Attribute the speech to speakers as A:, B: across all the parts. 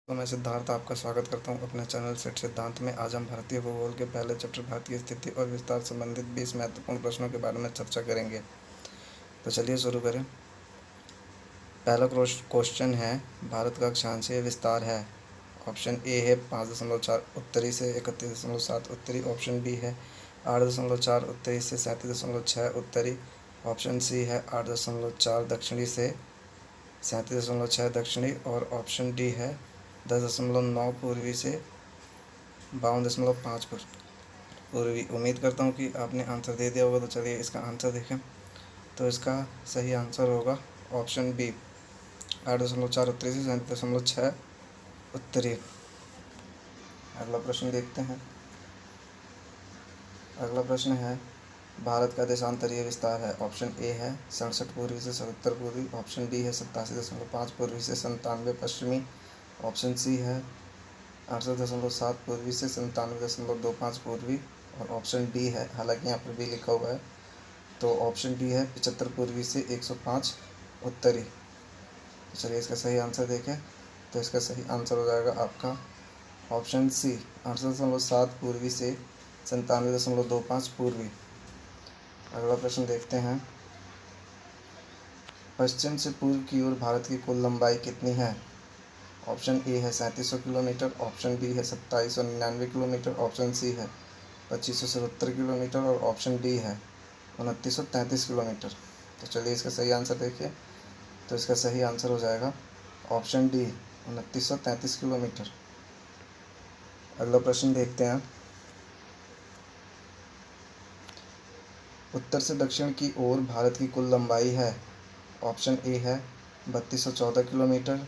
A: तो मैं सिद्धार्थ आपका स्वागत करता हूं अपने चैनल सेट सिद्धांत में। आज हम भारतीय भूगोल के पहले चैप्टर भारतीय स्थिति और विस्तार संबंधित 20 महत्वपूर्ण प्रश्नों के बारे में चर्चा करेंगे। तो चलिए शुरू करें। पहला क्वेश्चन है, भारत का अक्षांशीय विस्तार है। ऑप्शन ए है 5.4 उत्तरी से 31.7 उत्तरी। ऑप्शन बी है 8.4 उत्तरी से 37.6 उत्तरी। ऑप्शन सी है 8.4 दक्षिणी से 37.6 दक्षिणी। और ऑप्शन डी है 10.9 पूर्वी से 52.5 पूर्वी। उम्मीद करता हूँ कि आपने आंसर दे दिया होगा। तो चलिए इसका आंसर देखें। तो इसका सही आंसर होगा ऑप्शन बी, 8.4 उत्तरी से 37.6 उत्तरी। अगला प्रश्न देखते हैं। अगला प्रश्न है, भारत का देशांतरीय विस्तार है। ऑप्शन ए है 67 पूर्वी से 77 पूर्वी। ऑप्शन बी है 87.5 पूर्वी से 97 पश्चिमी। ऑप्शन सी है 68.7 पूर्वी से 97.25 पूर्वी। और ऑप्शन डी है, हालांकि यहाँ पर भी लिखा हुआ है, तो ऑप्शन डी है 75 पूर्वी से 105 उत्तरी। तो चलिए इसका सही आंसर देखें। तो इसका सही आंसर हो जाएगा आपका ऑप्शन सी, 68.7 पूर्वी से 97.25 पूर्वी। अगला प्रश्न देखते हैं। पश्चिम से पूर्व की ओर भारत की कुल लंबाई कितनी है? ऑप्शन ए है 3700 किलोमीटर। ऑप्शन बी है 2799 किलोमीटर। ऑप्शन सी है 2577 किलोमीटर। और ऑप्शन डी है 2933 किलोमीटर। तो चलिए इसका सही आंसर देखिए। तो इसका सही आंसर हो जाएगा ऑप्शन डी, 2933 किलोमीटर। अगला प्रश्न देखते हैं। उत्तर से दक्षिण की ओर भारत की कुल लंबाई है। ऑप्शन ए है 3214 किलोमीटर।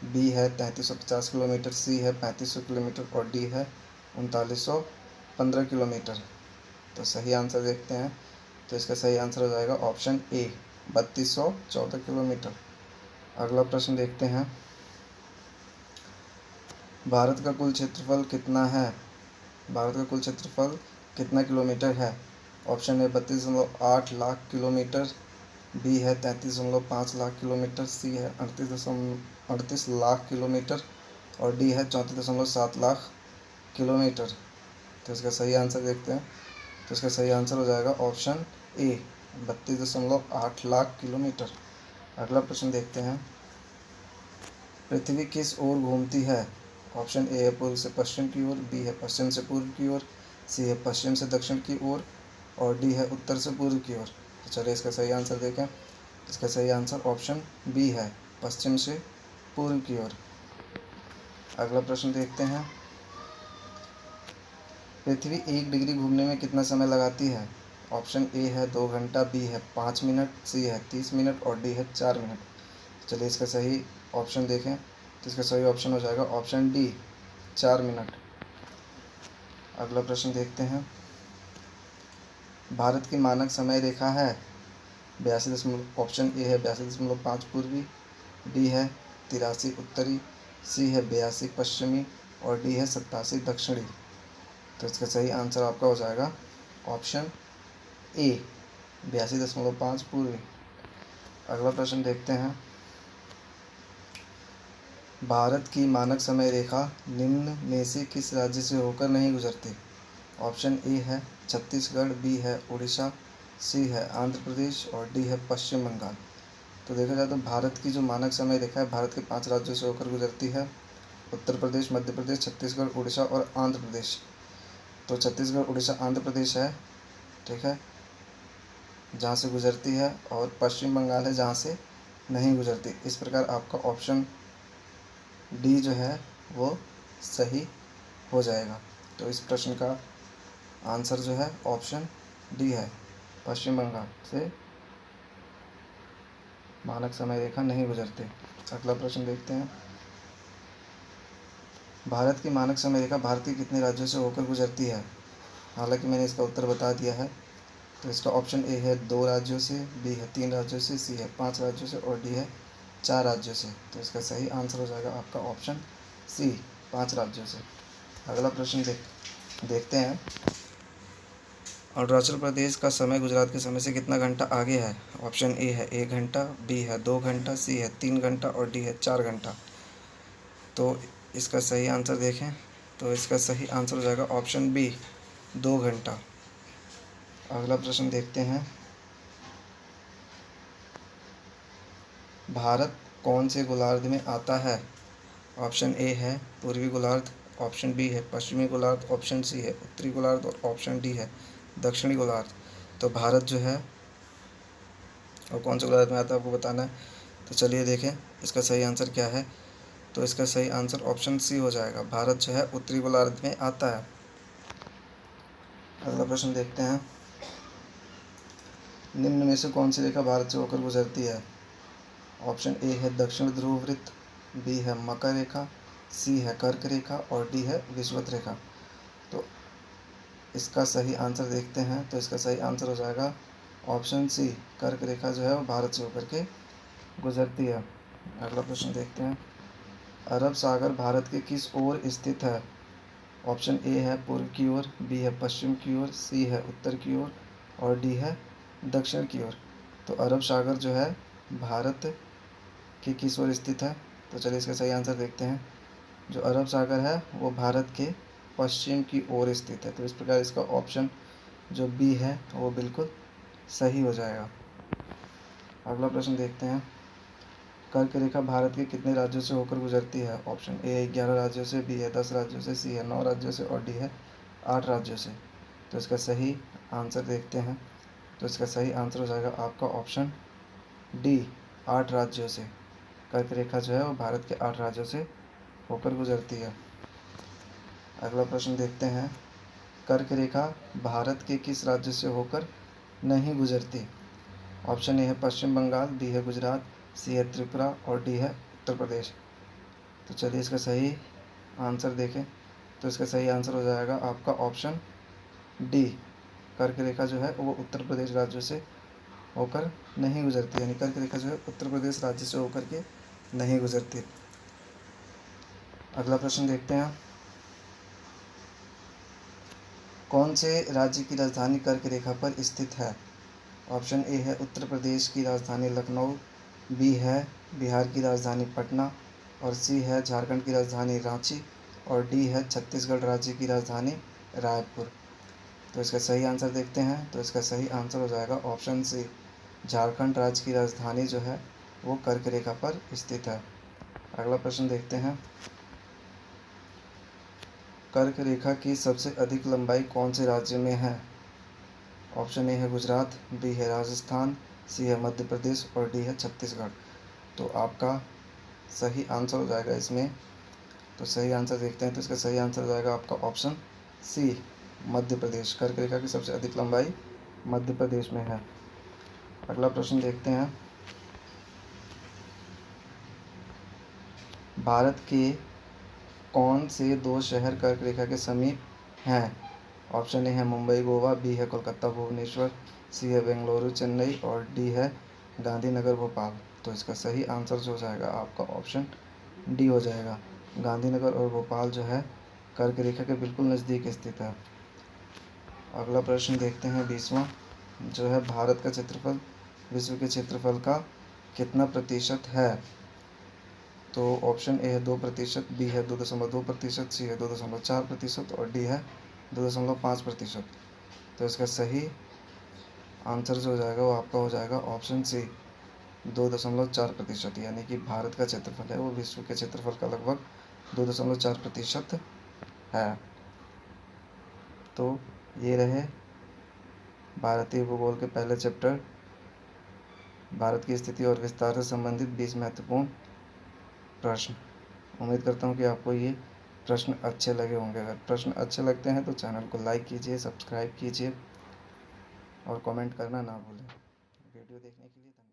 A: बी है 3350 किलोमीटर। सी है 3500 किलोमीटर। और डी है 3915 किलोमीटर। तो सही आंसर देखते हैं। तो इसका सही आंसर हो जाएगा ऑप्शन ए, 3214 किलोमीटर। अगला प्रश्न देखते हैं। भारत का कुल क्षेत्रफल कितना है? भारत का कुल क्षेत्रफल कितना किलोमीटर है? Option A 32.8 lakh kilometre. B है 33.5 लाख किलोमीटर। सी है 38 लाख किलोमीटर। और डी है 34.7 लाख किलोमीटर। तो इसका सही आंसर देखते हैं। तो इसका सही आंसर हो जाएगा ऑप्शन ए, 32.8 लाख किलोमीटर। अगला प्रश्न देखते हैं। पृथ्वी किस ओर घूमती है? ऑप्शन ए है पूर्व से पश्चिम की ओर। बी है पश्चिम से पूर्व की ओर। सी है पश्चिम से दक्षिण की ओर। और डी है उत्तर से पूर्व की ओर। तो चलिए इसका सही आंसर देखें। इसका सही आंसर ऑप्शन बी है, पश्चिम से पूर्व की ओर। अगला प्रश्न देखते हैं। पृथ्वी 1 डिग्री घूमने में कितना समय लगाती है? ऑप्शन ए है 2 घंटा। बी है 5 मिनट। सी है 30 मिनट। और डी है 4 मिनट। चलिए इसका सही ऑप्शन देखें। तो इसका सही ऑप्शन हो जाएगा ऑप्शन डी, 4 मिनट। अगला प्रश्न देखते हैं। भारत की मानक समय रेखा है 82 ऑप्शन ए है 82.5 पूर्वी। बी है 83 उत्तरी। सी है 82 पश्चिमी। और डी है 87 दक्षिणी। तो इसका सही आंसर आपका हो जाएगा ऑप्शन ए, 82.5 पूर्वी। अगला प्रश्न देखते हैं। भारत की मानक समय रेखा निम्न में से किस राज्य से होकर नहीं गुजरती? ऑप्शन ए है छत्तीसगढ़। बी है उड़ीसा। सी है आंध्र प्रदेश। और डी है पश्चिम बंगाल। तो देखा जाए तो भारत की जो मानक समय रेखा है भारत के 5 राज्यों से होकर गुजरती है, उत्तर प्रदेश, मध्य प्रदेश, छत्तीसगढ़, उड़ीसा और आंध्र प्रदेश। तो छत्तीसगढ़, उड़ीसा, आंध्र प्रदेश है, ठीक है, जहाँ से गुजरती है। और पश्चिम बंगाल है जहाँ से नहीं गुजरती। इस प्रकार आपका ऑप्शन डी जो है वो सही हो जाएगा। तो इस प्रश्न का आंसर जो है ऑप्शन डी है, पश्चिम बंगाल से मानक समय रेखा नहीं गुजरते। अगला प्रश्न देखते हैं। भारत की मानक समय रेखा भारत के कितने राज्यों से होकर गुजरती है? हालांकि मैंने इसका उत्तर बता दिया है। तो इसका ऑप्शन ए है 2 राज्यों से। बी है 3 राज्यों से। सी है 5 राज्यों से। और डी है 4 राज्यों से। तो इसका सही आंसर हो जाएगा आपका ऑप्शन सी, 5 राज्यों से। अगला प्रश्न देखते हैं। अरुणाचल प्रदेश का समय गुजरात के समय से कितना घंटा आगे है? ऑप्शन ए है 1 घंटा। बी है 2 घंटा। सी है 3 घंटा। और डी है 4 घंटा। तो इसका सही आंसर देखें तो इसका सही आंसर हो जाएगा ऑप्शन बी, 2 घंटा। अगला प्रश्न देखते हैं, भारत कौन से गोलार्ध में आता है? ऑप्शन ए है पूर्वी गोलार्ध, ऑप्शन बी है पश्चिमी गोलार्ध, ऑप्शन सी है उत्तरी गोलार्ध और ऑप्शन डी है दक्षिणी गोलार्ध। तो भारत जो है और कौन से गोलार्ध में आता है आपको बताना है। तो चलिए देखें इसका सही आंसर क्या है। तो इसका सही आंसर ऑप्शन सी हो जाएगा, भारत जो है उत्तरी गोलार्ध में आता है। अगला प्रश्न देखते हैं, निम्न में से कौन सी रेखा भारत से होकर गुजरती है? ऑप्शन ए है दक्षिण ध्रुव वृत्त, बी है मकर रेखा, सी है कर्क रेखा और डी है विषुवत रेखा। तो इसका सही आंसर देखते हैं। तो इसका सही आंसर हो जाएगा ऑप्शन सी, कर्क रेखा जो है वो भारत से होकर के गुजरती है। अगला प्रश्न देखते हैं, अरब सागर भारत के किस ओर स्थित है? ऑप्शन ए है पूर्व की ओर, बी है पश्चिम की ओर, सी है उत्तर की ओर और डी है दक्षिण की ओर। तो अरब सागर जो है भारत के किस ओर स्थित है? तो चलिए इसका सही आंसर देखते हैं। जो अरब सागर है वो भारत के पश्चिम की ओर स्थित है। तो इस प्रकार इसका ऑप्शन जो बी है वो बिल्कुल सही हो जाएगा। अगला प्रश्न देखते हैं, कर्क रेखा भारत के कितने राज्यों से होकर गुजरती है? ऑप्शन ए है 11 राज्यों से, बी है 10 राज्यों से, सी है 9 राज्यों से और डी है 8 राज्यों से। तो इसका सही आंसर देखते हैं। तो इसका सही आंसर हो जाएगा आपका ऑप्शन डी, 8 राज्यों से। कर्क रेखा जो है वो भारत के 8 राज्यों से होकर गुजरती है। अगला प्रश्न देखते हैं, कर्क रेखा भारत के किस राज्य से होकर नहीं गुजरती? ऑप्शन ए है पश्चिम बंगाल, बी है गुजरात, सी है त्रिपुरा और डी है उत्तर प्रदेश। तो चलिए इसका सही आंसर देखें। तो इसका सही आंसर हो जाएगा आपका ऑप्शन डी, कर्क रेखा जो है वो उत्तर प्रदेश राज्य से होकर नहीं गुजरती, यानी कर्क रेखा जो है उत्तर प्रदेश राज्य से होकर के नहीं गुजरती। अगला प्रश्न देखते हैं, कौन से राज्य की राजधानी कर्क रेखा पर स्थित है? ऑप्शन ए है उत्तर प्रदेश की राजधानी लखनऊ, बी है बिहार की राजधानी पटना और सी है झारखंड की राजधानी रांची और डी है छत्तीसगढ़ राज्य की राजधानी रायपुर। तो इसका सही आंसर देखते हैं। तो इसका सही आंसर हो जाएगा ऑप्शन सी, झारखंड राज्य की राजधानी जो है वो कर्क रेखा पर स्थित है। अगला प्रश्न देखते हैं, कर्क रेखा की सबसे अधिक लंबाई कौन से राज्य में है? ऑप्शन ए है गुजरात, बी है राजस्थान, सी है मध्य प्रदेश और डी है छत्तीसगढ़। तो आपका सही आंसर हो जाएगा इसमें। तो सही आंसर देखते हैं। तो इसका सही आंसर हो जाएगा आपका ऑप्शन सी, मध्य प्रदेश। कर्क रेखा की सबसे अधिक लंबाई मध्य प्रदेश में है। अगला प्रश्न देखते हैं, भारत के कौन से 2 शहर कर्क रेखा के समीप हैं? ऑप्शन ए है मुंबई गोवा, बी है कोलकाता भुवनेश्वर, सी है बेंगलुरु चेन्नई और डी है गांधीनगर भोपाल। तो इसका सही आंसर जो हो जाएगा आपका ऑप्शन डी हो जाएगा, गांधीनगर और भोपाल जो है कर्क रेखा के बिल्कुल नज़दीक स्थित है। अगला प्रश्न देखते हैं 20वां, जो है भारत का क्षेत्रफल विश्व के क्षेत्रफल का कितना प्रतिशत है? तो ऑप्शन ए है 2%, बी है 2.2%, सी है 2.4% और डी है 2.5%। तो इसका सही आंसर जो हो जाएगा वो आपका हो जाएगा ऑप्शन सी, 2.4%, यानी कि भारत का क्षेत्रफल है वो विश्व के क्षेत्रफल का लगभग 2.4% है। तो ये रहे भारतीय भूगोल के पहले चैप्टर, भारत की स्थिति और विस्तार से संबंधित 20 महत्वपूर्ण प्रश्न। उम्मीद करता हूँ कि आपको ये प्रश्न अच्छे लगे होंगे। अगर प्रश्न अच्छे लगते हैं तो चैनल को लाइक कीजिए, सब्सक्राइब कीजिए और कमेंट करना ना भूलें। वीडियो देखने के लिए धन्यवाद।